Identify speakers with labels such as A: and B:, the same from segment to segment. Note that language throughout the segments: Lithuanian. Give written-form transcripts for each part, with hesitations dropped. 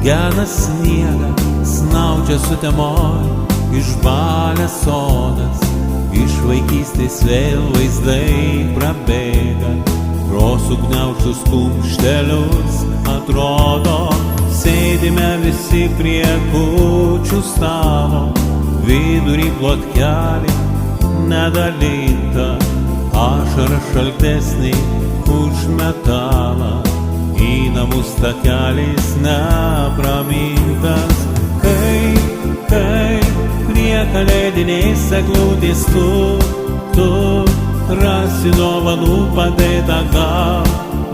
A: gena sniegą, snaudžia sutemoj, išbalęs sodas, iš vaikystės vėl vaizdai prabėga, pro sugniaužtus kumštelius atrodo, sėdime visi prie kūčių stalo, vidury plotkelį nedalinta, ašara šaltesnė už metalą, į namus takelis nepramintas. Kai prie kalėdinės eglutės tu rasi dovanų padėtą,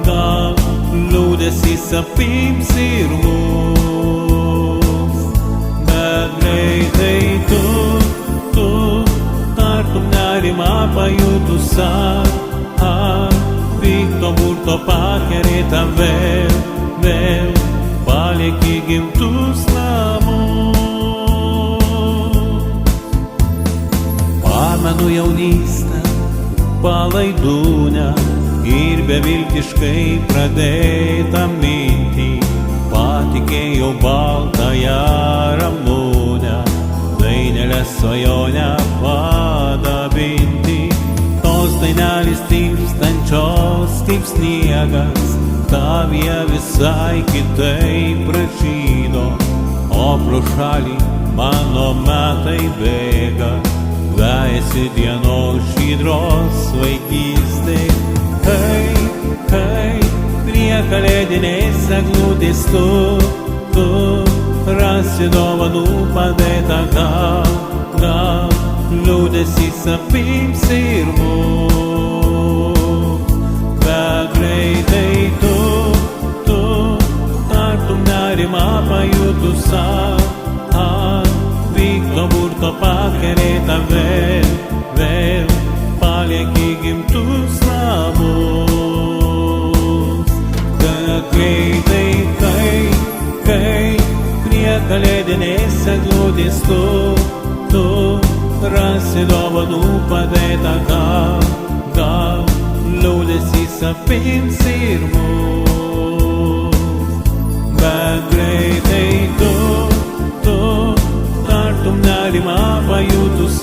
A: gal liūdesys apims ir mus. Bet greitai tu tartum nerimą pajutus, ar pikto burto pakerėta vėl palieki gimtus namus. Pamenu jaunystę, palaidūnę ir beviltiškai pradėtą mintį, patikėjau baltąją ramunę, dainelę svajonę padabinti. Tos dainelės tirpstančios kaip sniegas, tavyje visai kitaip pražydo, o pro šalį mano metai bėga, vejasi dienos žydros vaikystė. Kai prie kalėdinės eglutės tu rasi dovanų padėtą, gal liūdesys apims ir mus. Bet greitai tu tartum nerimą pajutus, ar pikto burto pakerėta vėl palieki gimtus namus. Bet greitai, kai prie kalėdinės eglutės tu rasi dovanų padėtą, gal liūdesys apims ir mus. Bet greitai tu tartum nerimą pajutus,